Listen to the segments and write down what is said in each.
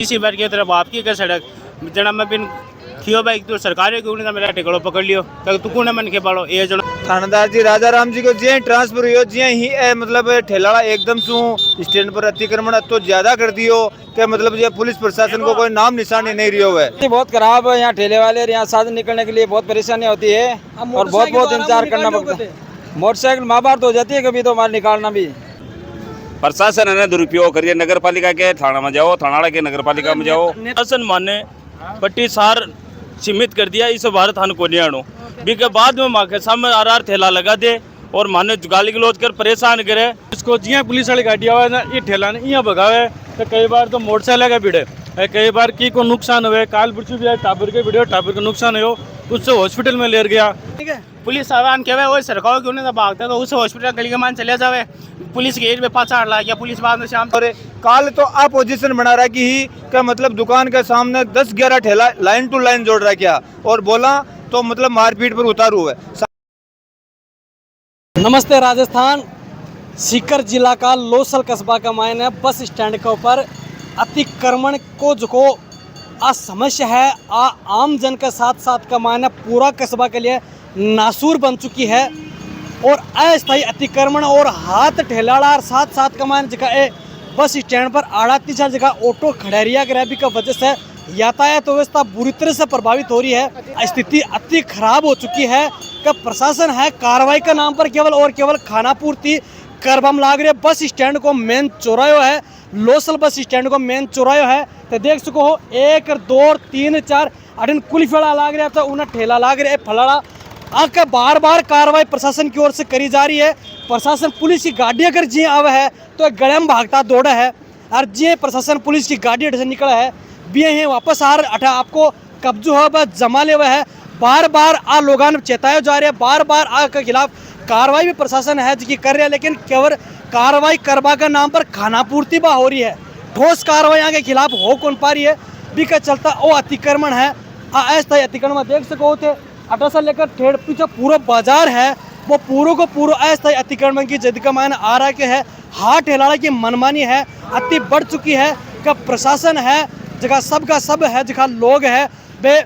इसी बार की तरफ आपकी का सड़क जना मैं बिन खियो भाई तो सरकारी क्यों नहीं मेरा टिकड़ो पकड़ लियो तू कौन मन के पाड़ो ये जनो थानेदार जी राजा राम जी को जी ट्रांसफर हुई जी ही मतलब ठेलाड़ा एकदम सु स्टैंड पर अतिक्रमण तो ज्यादा कर दियो कि मतलब ये पुलिस प्रशासन को कोई नाम निशानी नहीं रियो है। बहुत खराब है यहाँ ठेले वाले यहाँ साधन निकलने के लिए बहुत परेशानी होती है और बहुत इंतजार करना पड़ता है। मोटरसाइकिल माँ बार तो हो जाती है कभी तो माल निकालना भी। प्रशासन ने दुरुपयोग करिए नगर पालिका के थाना में जाओ थाना के नगर पालिका में जाओ शासन माने पट्टी सार सीमित कर दिया इस भारत थान को नहीं आनो बी के बाद में माँ के सामने आर ठेला लगा दे और माने गाली गलौज कर परेशान करे इसको जिया पुलिस वाली गाड़ी आवे ना ये ठेला ने यहाँ भगावे तो कई बार तो मोटरसाइकिल का भिड़े कई बार की को नुकसान हुए काल पुरसू भी टाबर के भिड़े टाबर का नुकसान हो उससे हॉस्पिटल में ले गया। ठीक है पुलिस आवान कहवे वो सरकार क्यों नहीं भागता तो उसे हॉस्पिटल गली के मान चले जावे पुलिस गेट पे पाछा ला गया पुलिस बाद में शाम और काल तो अपोजिशन बना रहा कि ही का मतलब दुकान के सामने 10-11 ठेला लाइन टू लाइन जोड़ रहा क्या और बोला तो मतलब मारपीट पर उतारू है। नमस्ते राजस्थान सीकर जिला का लोसल कस्बा का मायने बस स्टैंड के ऊपर अतिक्रमण को जो समस्या है आम जन के साथ साथ का मायने पूरा कस्बा के लिए नासूर बन चुकी है और अस्थायी अतिक्रमण और हाथ ठेलाड़ा और साथ साथ का मायने जगह बस स्टैंड पर आड़ा तीसरा जगह ऑटो खड़ेरिया गरीबी का वजह से यातायात व्यवस्था बुरी तरह से प्रभावित हो रही है। स्थिति अति खराब हो चुकी है कि प्रशासन है कार्रवाई का नाम पर केवल और केवल खाना पूर्ति करबम लाग रहे। बस स्टैंड को मेन चौरायो है लोसल बस स्टैंड को मेन चौरायो है तो देख सको हो 1 2 3 4 अठन कुल फेड़ा लाग रहा तो उन्हें ठेला लाग रहे फलाड़ा आके बार बार कार्रवाई प्रशासन की ओर से करी जा रही है। प्रशासन पुलिस की गाड़ी अगर जी आवे है तो गले में भागता दौड़ा है और जी प्रशासन पुलिस की गाड़ी से निकला है भी है वापस आ रहा आपको कब्जो है बस जमा ले हुआ है। बार बार आ लोगों चेताया जा रहा है बार बार आ के खिलाफ कार्रवाई भी प्रशासन है जिसकी कर रहे हैं लेकिन केवल कार्रवाई करवा का नाम पर खानापूर्ति बा हो रही है। ठोस कार्रवाई यहाँ के खिलाफ हो कौन पा रही है भी का चलता वो अतिक्रमण है अस्थायी अतिक्रमण देख सको थे अटा से लेकर ठेड़ पीछे पूरा बाजार है वो पूरा को पूरा अस्थायी अतिक्रमण की जद का मायने आ रहा के है हाथ ठेलाड़ा की मनमानी है अति बढ़ चुकी है का प्रशासन है जगह सबका सब है जगह लोग है बे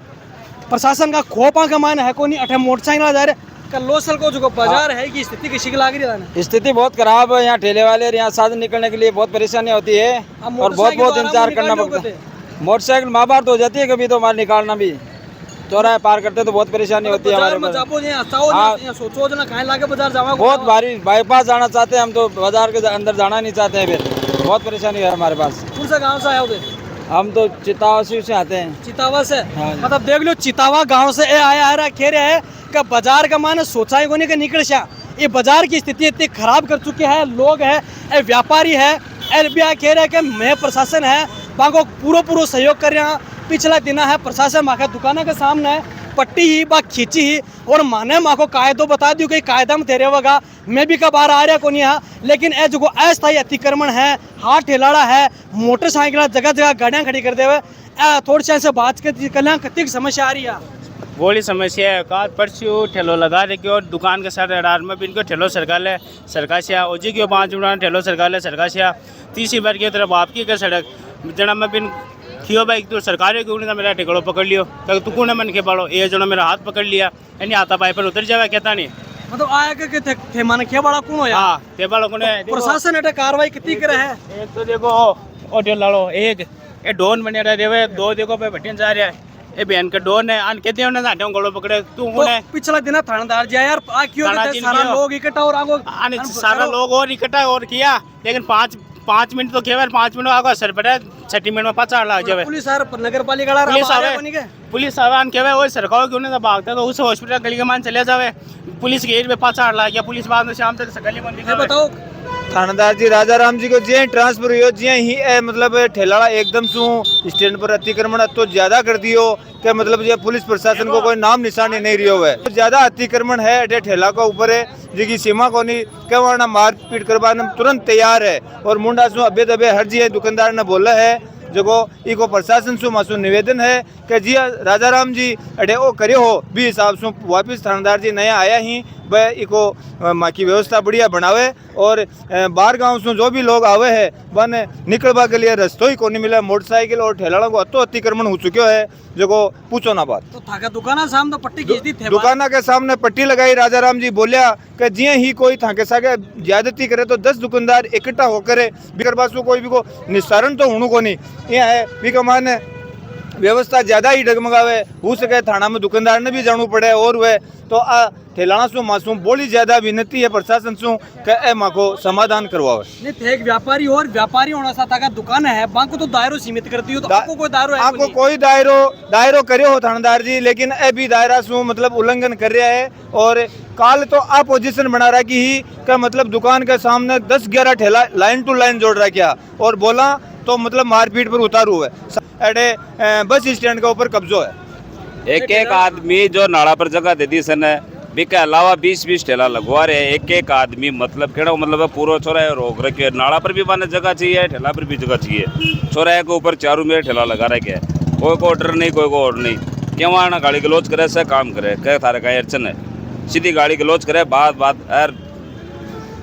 प्रशासन का खोपा का मायने है को नहीं अठे मोटरसाइकिल जा रहे लोसल को जो बाजार है कि स्थिति किसी की लाग रही है स्थिति बहुत खराब है यहाँ ठेले वाले यहाँ साधन निकलने के लिए बहुत परेशानी होती है और बहुत इंतजार करना पड़ता है। मोटरसाइकिल माँ बार तो हो जाती है कभी तो माल निकालना भी चौराहे पार करते तो बहुत परेशानी होती है हमारे बहुत भारी बाईपास जाना चाहते हैं हम तो बाजार के अंदर जाना नहीं चाहते हैं फिर बहुत परेशानी है हमारे पास। कौन सा गाँव से आया उधर हम तो चितावा से आते हैं। चितावा से मतलब देख लो चितावा गांव से आया आ रहा कह रहे हैं कि बाजार का माने सोचा ही कोने का निकल शा ये बाजार की स्थिति इतनी खराब कर चुकी है लोग है व्यापारी है एलबीआई कह रहे हैं कि मैं प्रशासन है वहाँ को पूरा सहयोग कर रहे हैं। पिछला दिन है प्रशासन माँ दुकान के सामने पट्टी ही बा खींची ही और माने माँ को कायदो बता दी कि कायदा में तेरे होगा मैं भी कबार आ रहा को नहीं यहाँ लेकिन ए जो अस्थायी अतिक्रमण है हाथ ठेलाड़ा है मोटरसाइकिल जगह जगह गाड़ियाँ खड़ी कर दे हुए थोड़ी सी बात के कल्याण कतिक समस्या आ रही है बोली समस्या है का परसों ठेलो लगा रहे और दुकान के साथ अडार में भी इनको ठेलो सरकार से ओजी की 5 मिनट ठेलो सरकार से तीसरी बार की तरफ आपकी का सड़क जना मैं बिन खियो भाई तो सरकारी क्यों नहीं मेरा टिकड़ो पकड़ लियो तू कौन मन के पाड़ो ये जनो मेरा हाथ पकड़ लिया यानी आता पाए पर उतर जावा कहता नहीं मतलब आया के थे मन के बड़ा कौन हो यार हां ते बड़ा कौन है प्रशासन एटा कार्रवाई कितनी करे है एक तो देखो ओ ठेलाड़ो एक ये डोन बने रहे दो देखो पे भटियन जा रहा है ए बहन का डोन है अन कहते हो ना नाटे गलो पकड़े तू कौन है पिछला दिन थानेदार जी यार आ क्यों सारा लोग इकट्ठा और आगो सारा लोग और इकट्ठा और किया लेकिन 5 मिनट तो केवल 5 मिनट आगे सर पड़े 6 मिनट में पचा लग जावे पुलिस नगर पालिका पुलिस आवान कहवे वो सरकार क्यों नहीं भागता तो उस हॉस्पिटल गली के मान चले जावे पुलिस गेट पे पचा लग गया पुलिस बाद में शाम तक गली में दिखा बताओ। थानेदार जी राजा राम जी को जी ट्रांसफर हुई जी ही मतलब ठेलाड़ा एकदम सु स्टैंड पर अतिक्रमण तो ज्यादा कर दियो कि मतलब ये पुलिस प्रशासन को कोई नाम निशानी नहीं रियो है ज्यादा अतिक्रमण है अटे ठेला का ऊपर है जिसकी सीमा को नहीं कहना मारपीट करवाने तुरंत तैयार है और मुंडा सु अबे दबे हर जी दुकानदार ने बोला है जो इको प्रशासन सु मासु निवेदन है कि जी राजा राम जी अटे ओ करे हो भी हिसाब से वापिस थानेदार जी नया आया ही वह इको माँ की व्यवस्था बढ़िया बनावे और बाहर गांव से जो भी लोग आवे है वन निकलवा के लिए रास्तों ही को नहीं मिला। मोटरसाइकिल और ठेलाड़ों को अतो अतिक्रमण हो चुक्यो है जो को पूछो ना बात। तो थाका दुकाना सामने तो पट्टी खींच दी थे दुकाना के सामने पट्टी लगाई। राजा राम जी बोलिया कि जिये ही कोई थाके सागे ज्यादती करे तो 10 दुकानदार इकट्ठा होकर बिकर बासु कोई भी को निस्तारण तो होणु को नहीं यह है बिका माने व्यवस्था ज्यादा ही डगमगावे हो सके थाना में दुकानदार ने भी जाणु पड़े और वह तो आ ठेलाणा सु मासूम बोली ज्यादा विनती है प्रशासन सु के ए माँ को समाधान करवावे। नहीं थे एक व्यापारी और व्यापारी होना सा था दुकान है बांको तो दायरो सीमित करती हो तो आपको कोई दायरो है आपको कोई दायरो करियो हो थानेदार जी लेकिन ए भी दायरा सु मतलब उल्लंघन कर रहा है और काल तो आ पोजीशन बना रखी ही का मतलब दुकान के सामने 10-11 ठेला लाइन टू लाइन जोड़ रखा और बोला तो मतलब मारपीट पर उतारू है। अरे बस स्टैंड के ऊपर कब्जो है। एक आदमी जो नाला पर जगह दे दी सन बिके अलावा 20-20 ठेला लगवा रहे एक आदमी मतलब केड़ा मतलब पूरा चौराहे रोक रखे नाला पर भी माने जगह चाहिए ठेला पर भी जगह चाहिए। चौराहे के ऊपर चारों में ठेला लगा रखे है कोई को ऑर्डर नहीं कोई को ऑर्डर नहीं क्यों आना गाड़ी गलोच करे से काम करे क्या थारे का अड़चन है सीधी गाड़ी गलोच करे बात यार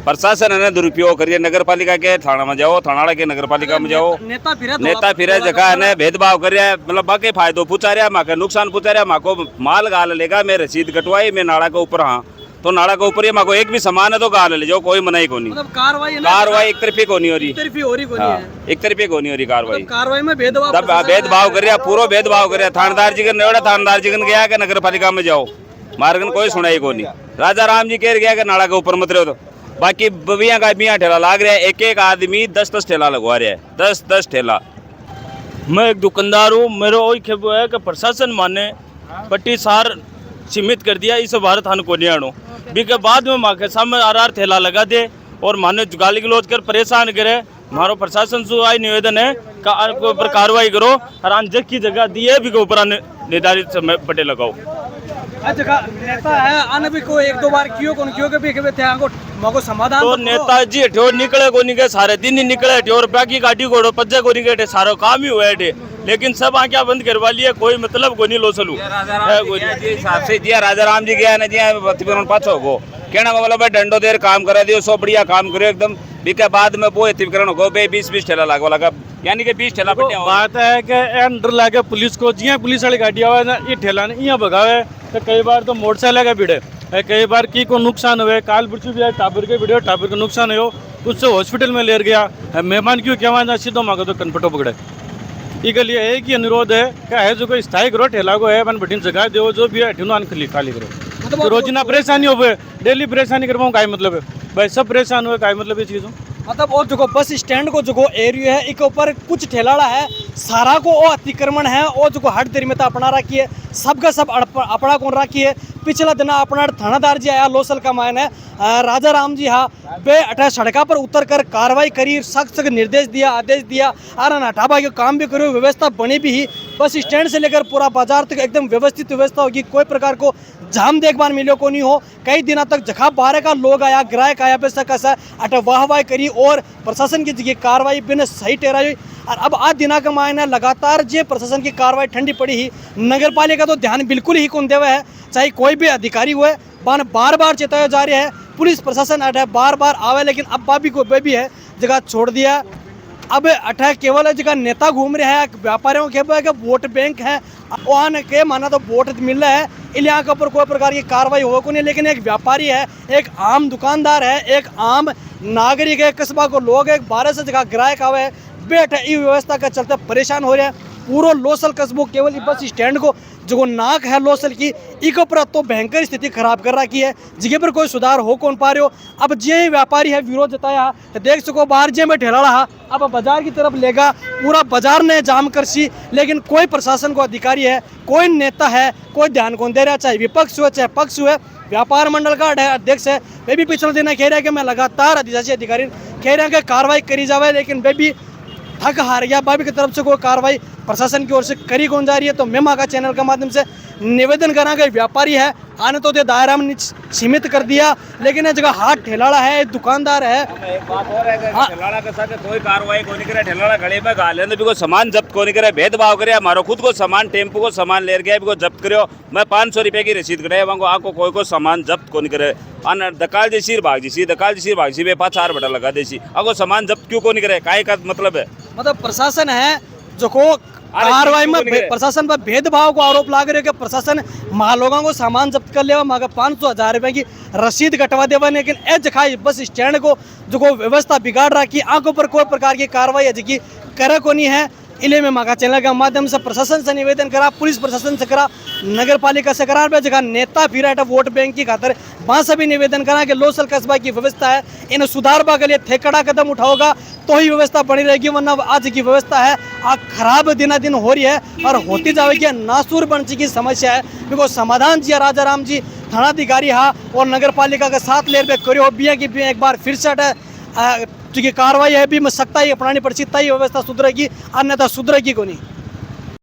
प्रशासन है दुरुपयोग करिए नगर पालिका के थाना में जाओ थाना के नगर पालिका में जाओ नेता फिरे जगह है भेदभाव कर रहा है मतलब बाकी फायदो पूछा रहा माँ नुकसान पूछा रहा माँ को माल गाल लेगा मैं रसीद कटवाई मैं नाड़ा के ऊपर हाँ तो नाड़ा के ऊपर ही माँ को एक भी सामान है तो गाल ले जाओ कोई मनाही को नहीं कार्रवाई एक तरफी को नहीं हो रही एक तरफी को नहीं हो रही कार्रवाई में भेदभाव कर रहा पूरा भेदभाव कर रहा थानेदार जी थानेदार जी गया कि नगर पालिका में जाओ मार्गन कोई सुनाई को नहीं। राजा राम जी कह गया कि नाड़ा के ऊपर मत रहो तो बाकी बबिया का बिया ठेला लाग रहा है एक आदमी 10-10 ठेला लगवा रहा है 10-10 ठेला। मैं एक दुकानदार हूँ मेरा वही खेब है कि प्रशासन माने पट्टी सार सीमित कर दिया इस भारत थान को नहीं आनो बी के बाद में माँ के सामने आर ठेला लगा दे और माने गाली गलौज कर परेशान करे। हमारा प्रशासन से आई निवेदन है कि ऊपर कार्रवाई करो और आंजक की जगह दिए भी के ऊपर निर्धारित समय पट्टे लगाओ। नेता है आने भी को 1-2 बार क्यों के भी थे मको समाधान तो नेताजी हठो निकले को नहीं गए सारे दिन ही निकले हठो और बाकी गाड़ी घोड़ो पज्जे को नहीं गए सारा काम ही हुआ है लेकिन सब आंखें बंद करवा लिए कोई मतलब को नहीं लो सलू हिसाब से जिया राजा राम जी गया ना जिया पाछो को कहना मतलब डंडो देर काम करा दियो सो बढ़िया काम करो एकदम बीके बाद में वो एतिकरण हो गए 20-20 ठेला लागवा लगा यानी कि 20 ठेला पट्टे बात है कि अंडर लाके पुलिस को जिया पुलिस वाली गाड़ी आवे ना ये ठेला ने यहाँ भगावे तो कई बार तो मोटरसाइकिल का भिड़े कई बार की को नुकसान हुए काल बिरचू भी टाबर के भिड़े टाबर का नुकसान हो उससे हॉस्पिटल में ले गया मेहमान क्यों क्या सीधो मांगो तो कनपटो पकड़े इसके लिए एक ही अनुरोध है क्या है जो कोई स्थायी करो ठेला को है मन बटिन जगह दो जो भी है ठिनो खाली करो तो रोजाना परेशानी हो डेली परेशानी करवाऊँ का मतलब है भाई सब परेशान हुए का मतलब ये चीज़ मतलब और जो बस स्टैंड को जो एरिया है एक ऊपर कुछ ठेलाड़ा है सारा को वो अतिक्रमण है और जो हट तिरमिता अपना रखी है सबका सब अपना कौन रखी है। पिछला दिन अपना थानादार जी आया लोसल का मायन है राजा राम जी हाँ बे अठा सड़का पर उतर कर कार्रवाई करी सख्त निर्देश दिया आदेश दिया आर हटाबा के काम भी करो व्यवस्था बनी भी ही बस स्टैंड से लेकर पूरा बाजार तक एकदम व्यवस्थित व्यवस्था होगी कोई प्रकार को जाम देखभाल मिलो को नहीं हो। कई दिनों तक जगह बाहर का लोग आया ग्राहक आया बेसा कैसा अट वाहवाही करी और प्रशासन की जगह कार्रवाई बिना सही ठहराई और अब आज दिना का मायना लगातार जे प्रशासन की कार्रवाई ठंडी पड़ी ही नगर पालिका तो ध्यान बिल्कुल ही कौन देवा है चाहे कोई भी अधिकारी हुए बार बार चेताया जा रहा है पुलिस प्रशासन अठ बार बार आवे लेकिन अब बाबी को बेबी है जगह छोड़ दिया। अब अठा केवल जगह नेता घूम रहे हैं व्यापारियों के वोट बैंक है वहाँ के माना तो वोट मिल रहा है यहाँ के ऊपर कोई प्रकार की कार्रवाई हो को नहीं लेकिन एक व्यापारी है एक आम दुकानदार है एक आम नागरिक है कस्बा को लोग एक 12 से जगह ग्राहक आवे बैठे इस व्यवस्था के चलते परेशान हो रहे हैं। पूरा लोसल कस्बों केवल बस स्टैंड को जो नाक है लोसल की इको पर तो भयंकर स्थिति खराब कर रखी है जगह पर कोई सुधार हो कौन पा रहे हो। अब जे व्यापारी है विरोध जताया तो देख सको बाहर जे में ठेला रहा अब बाजार की तरफ लेगा पूरा बाजार ने जाम कर सी लेकिन कोई प्रशासन को अधिकारी है कोई नेता है कोई ध्यान कौन दे रहा चाहे विपक्ष हुए चाहे पक्ष हुए। व्यापार मंडल का अध्यक्ष है वे भी पिछले दिन कह रहे हैं कि मैं लगातार अधिकारी कह रहे हैं कि कार्रवाई करी जाए लेकिन वे भी थक हार गया बाबी की तरफ से कोई कार्रवाई प्रशासन की ओर से करी कौन जा रही है। तो मेमा का चैनल के माध्यम से निवेदन करा कि व्यापारी है आने तो दे दायरा में सीमित कर दिया, लेकिन ये जगह हाथ ठेलाड़ा है, दुकानदार है। एक बात और है कि ठेलाड़ा के साथ कोई कार्रवाई को नहीं करे, ठेलाड़ा घड़े में गाले भी को सामान जब्त को नहीं करे, भेदभाव करे, हमारो खुद को सामान टेम्पो को सामान ले गया भी जब्त करो, मैं 500 रुपये की रसीद करे वहाँ आपको कोई को सामान जब्त को नहीं करे, अन दकाल जैसी भाग जैसी दकाल जैसी भाग जैसी पाँच 4 बटा लगा देसी आपको सामान जब्त क्यों को नहीं करे, काय का मतलब है? मतलब प्रशासन है जो को कार्रवाई में प्रशासन पर भेदभाव को आरोप लाग रहे हो कि प्रशासन माँ लोगों को सामान जब्त कर लेवा, मांगा 500,000 रुपए की रसीद कटवा देवा, लेकिन ए जखाई बस स्टैंड को जो को व्यवस्था बिगाड़ रहा कि आंखों पर कोई प्रकार की कार्रवाई है जी करे को नहीं है। इले में मांगा चैनल के माध्यम से प्रशासन से निवेदन करा, पुलिस प्रशासन से करा, नगर पालिका से करा, जगह नेता फिर वोट बैंक की खातर वहाँ से भी निवेदन करा कि लोसल कस्बा की व्यवस्था है इन सुधारवा के लिए थेकड़ा कदम उठाओगा तो ही व्यवस्था बनी रहेगी, वरना आज की व्यवस्था है खराब दिनादिन हो रही है और होती जाएगी, नासूर बन चुकी समस्या है। बिको समाधान जी राजा राम जी थानाधिकारी हाँ और नगर पालिका के साथ ले करो बिया की एक बार फिर से चूँकि कार्रवाई है भी में सख्ताई अपनानी पड़ती, तय व्यवस्था सुधरेगी, अन्यथा सुधरेगी को नहीं।